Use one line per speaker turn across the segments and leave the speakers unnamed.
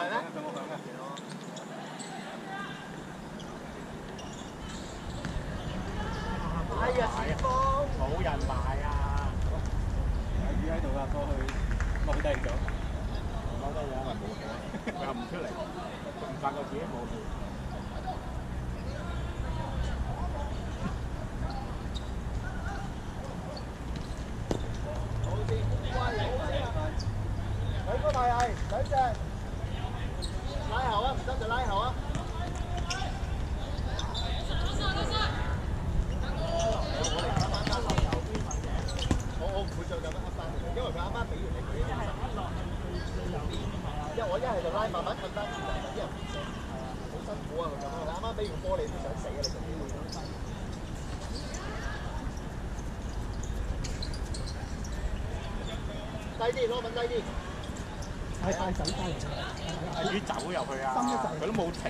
咩？哎呀，前鋒冇人買啊！魚喺度啊，過去踎低咗，踎低咗咪冇嘅，佢又唔出嚟，唔發覺自己冇去。兩個大藝，兩隻拉後啊，唔得就拉後啊！我唔會再咁樣噏翻佢，因為佢啱啱俾完你佢已經因為我一係就拉慢慢褪翻轉頭，啲人唔識，好辛苦啊佢咁樣，你啱啱俾完波你都想死啊你仲要。低啲，攞穩低啲。係走翻嚟。係要走入去啊！佢都冇停。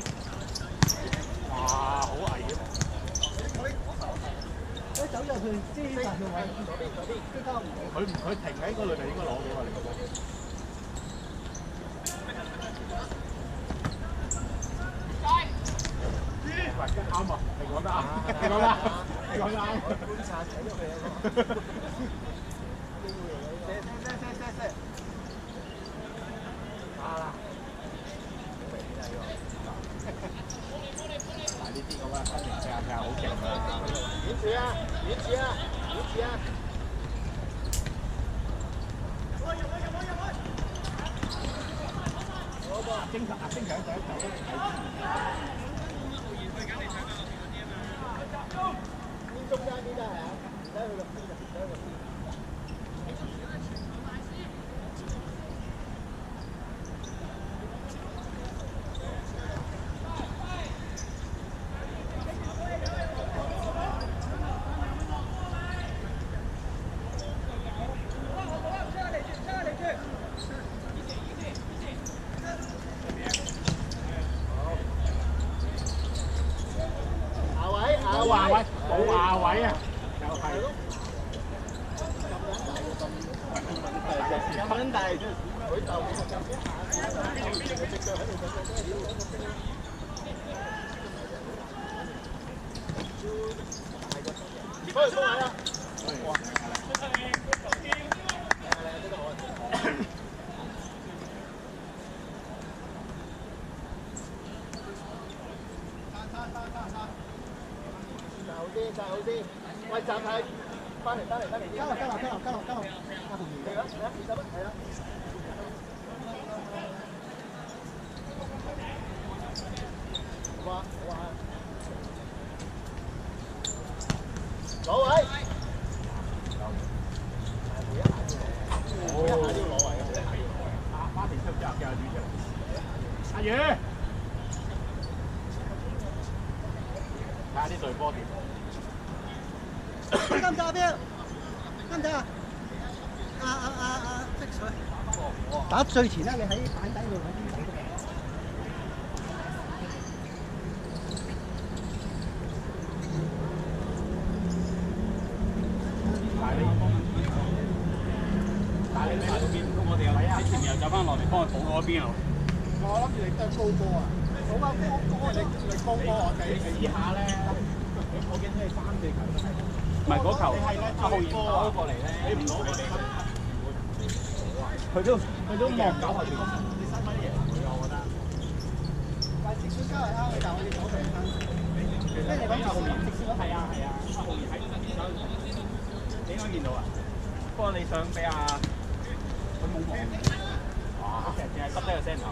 哇！好危險。一走入去，知曬佢位。左邊，佢交唔到。佢停喺嗰度就應該攞到啊！你覺得？喂，啱啊！你講得啱，你講得啱。觀察睇咗佢啊！呢啲咁啊，新型四廿四好勁啊！遠處啊！精強第一球都中間邊都係啊！唔使去個邊就唔使去個邊。冇話位啊！又係。有撚大，佢就佢隻腳喺度幫佢衝位啊！好啲，喂，站係翻嚟，交流，係啦，哇，攞位，每一下都要攞位嘅，花田出閘嘅主席，阿宇，睇下啲隊波點。啱唔啱邊？啱唔啱啊？積水打最前啦！你喺板底度揾啲底嘅。但係你埋到邊？我哋又喺前面又走翻落嚟幫佢補嗰邊啊！我諗住你得高波啊！好啊，高你高波我哋試下咧。我見你3、4球都係。唔係嗰球，阿浩然攞過嚟咧，你唔攞過嚟，佢都望九後邊。你新乜嘢？我覺得。但係直接交係啱嘅，但係我哋左邊翻。即係你講阿浩然直接咯。係啊，阿浩然喺手，你應該見到啊。不過你想俾阿佢冇望。哇！淨係耷低個聲頭。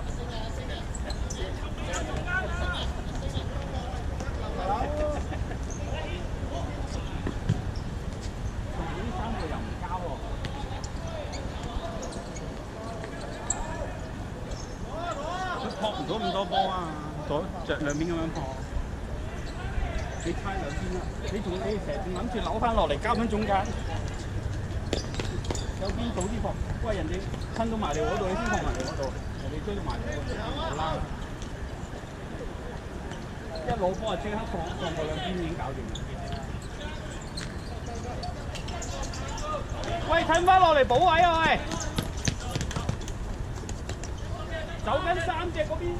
撲唔到咁多波啊！着兩邊咁樣撲，你猜兩邊啦！你成日諗住扭翻落嚟交喺中間，有邊早啲撲？喂，人哋親到埋嚟嗰度，你先撲埋嚟嗰度，人哋追到埋嚟嗰度，好啦！一攞波就即刻放過兩邊已經搞掂。喂，褪翻落嚟補位啊！喂！
走緊3隻嗰邊。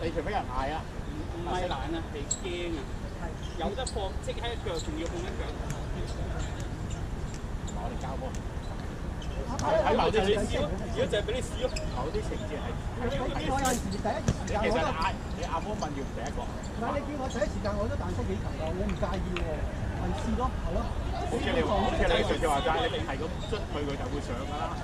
你除非人嗌啊，
唔係難啊，係驚啊！有得放即喺一腳，仲要放一腳。
我哋交波。
喺某啲你試咯，而家就係俾你試咯。
某啲情節係
我有陣時第一時間
其實
我都
你亞波問要第一個。
唔係你叫我第一時間我都彈出幾球㗎，我唔介意喎，係試咯，係咯。
好似你上次話齋，你係咁捽佢，佢就會上㗎啦。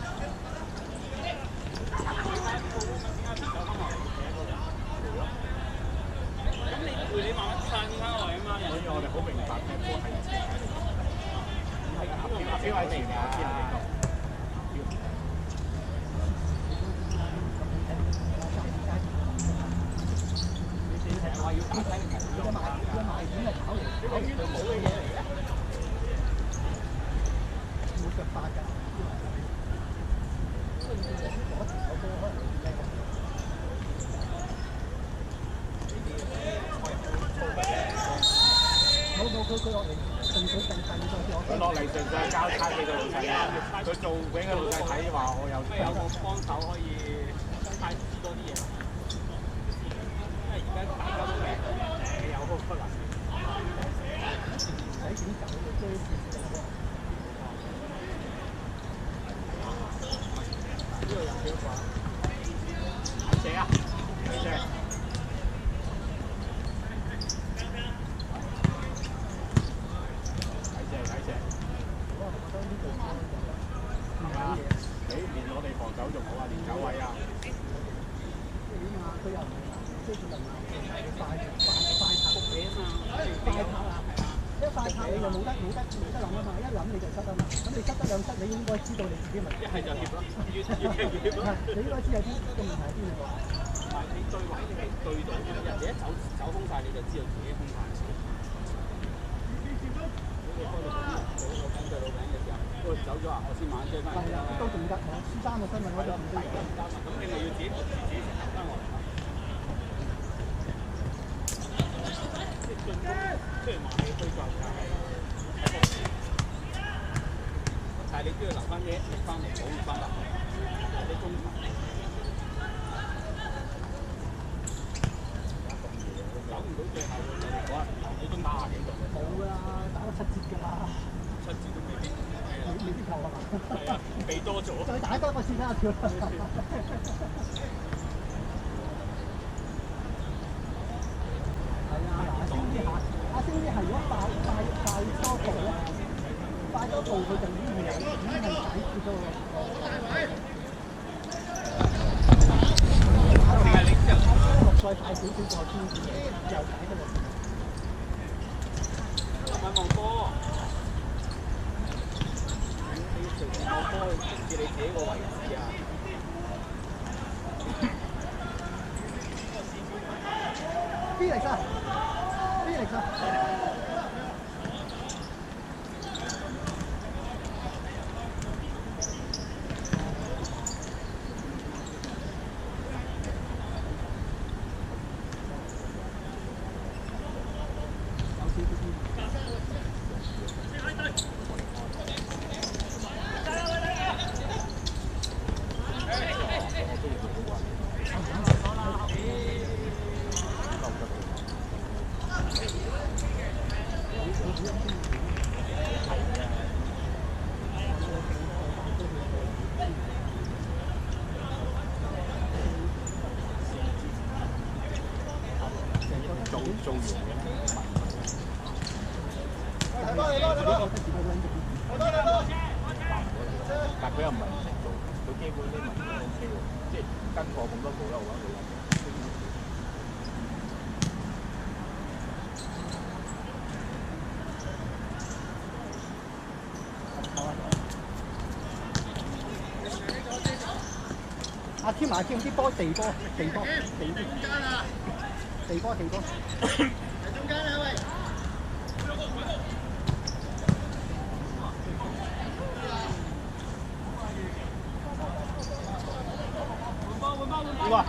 咁你陪你慢慢撐翻落嚟啊嘛，
所以我哋好明白踢波係標喺前面啊。
話要打低個賣點係炒嚟，炒完就冇嘅嘢嚟嘅，冇腳法㗎。佢落嚟純粹定計咗佢
落嚟純粹係交差俾個老細啊！佢做俾個老細睇話，我有
個幫手可以太知多啲嘢。因為而家大家都明，你有嗰個不能。
唔使點搞嘅啫，呢個人幾多個？
謝啊！謝。練我哋防守仲好啊，練走位啊！
起碼佢又唔係即係佢快拍嘢啊嘛，快拍啊！一快拍你就冇得諗啊嘛，一諗你就失啊嘛。咁你失得兩失，你應該知道你自己問題。
一係就協咯，越協咯。
你應該知係邊個問題喺邊度。
唔係你對位你係對到，人哋一走空晒，你就知道自己空晒。你開到老闆對老闆嘅時候。走咗啊！我先晚追翻。
係啊，都仲得，我輸3個新聞我都唔得。
咁你咪要自己扶持自己成翻落嚟。即係進攻，雖然話係對抗，但係你都要留翻啲力翻嚟保護翻啦。你中場走唔到最後嗰你都打下幾度？
冇㗎啦，打咗7節㗎啦。
7節都未必。
未必夠啊嘛！
係啊，俾多咗。
再打多個先啦，佢。係啊，嗱，阿星啲係如果快多步咧，快多步佢就已經係解決咗個。
定係你之後
再快少少個先又解得喎。
咪望波。我波去接住你自己個位置啊！
邊嚟㗎？邊嚟㗎？
但佢又唔係唔識做，佢基本啲文都 OK 喎，即係跟過咁多步啦，我覺得佢。
阿添啲波地波。
哇！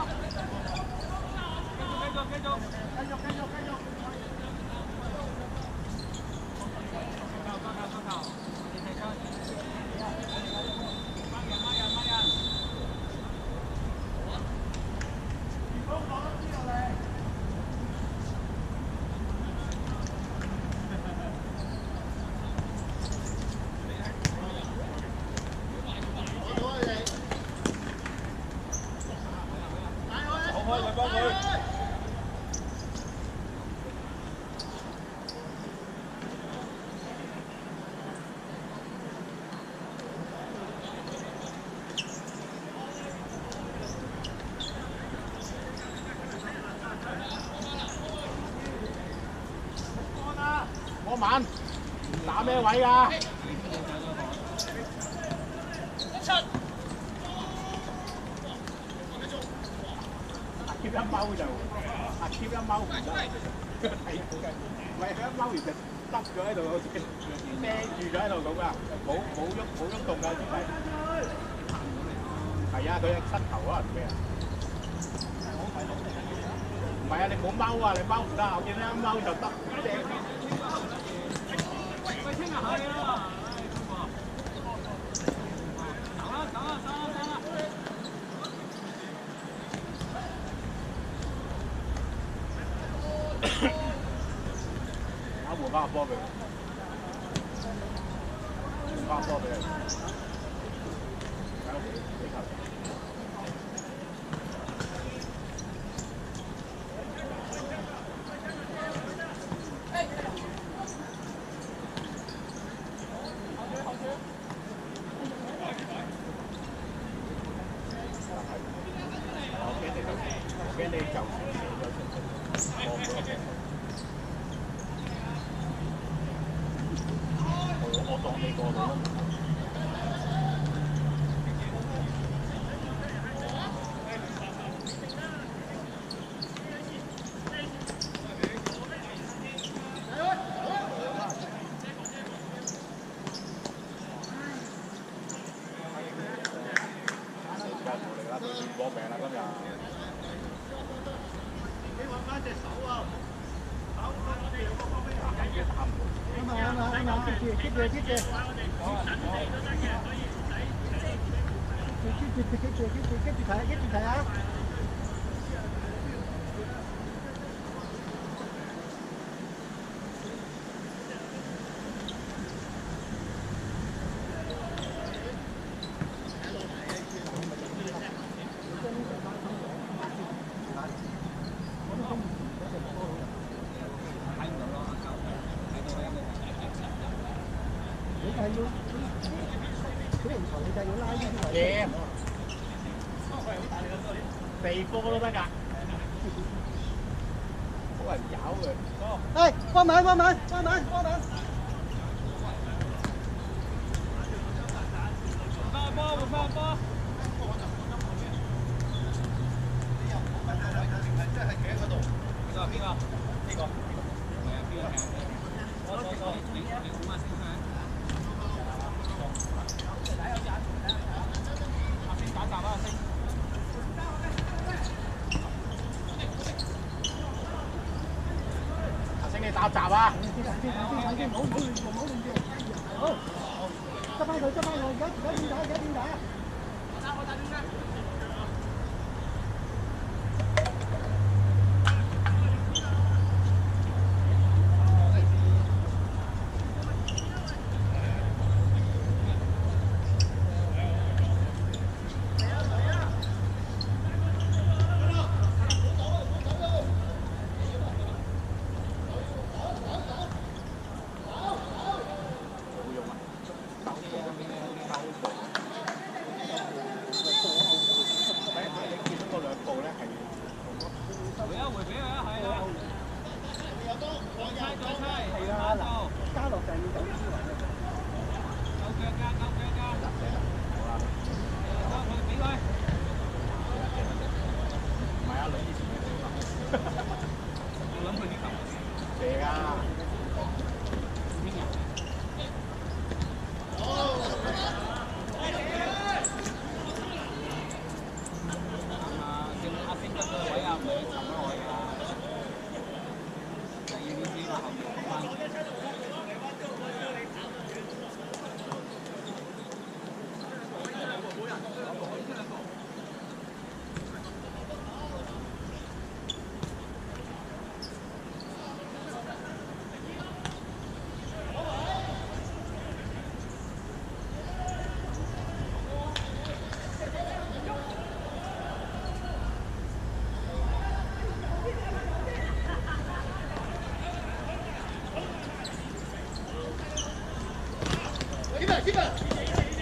我晚打咩位㗎？keep 一踎就keep 一踎唔得，睇到嘅，唔係佢一踎完就耷咗喺度，好似釘住咗喺度咁啊！冇喐動㗎，真係。係啊，佢膝頭可能咩啊？唔係啊，你冇踎啊，你踎唔得，我見你一踎就得。喂，聽日係啊！走啦！打換翻個波俾佢，換翻個波俾佢。搏命啦今日！你揾翻隻手啊！手我哋有個方面緊要打唔到。keep 住。keep 住，睇啊！嘢，地波都得㗎，好人咬佢。
哎，幫忙！
翻波！邊個？
你打閘啊！
唔好亂住，好，執翻佢，而家點打？我打點解？ keep it。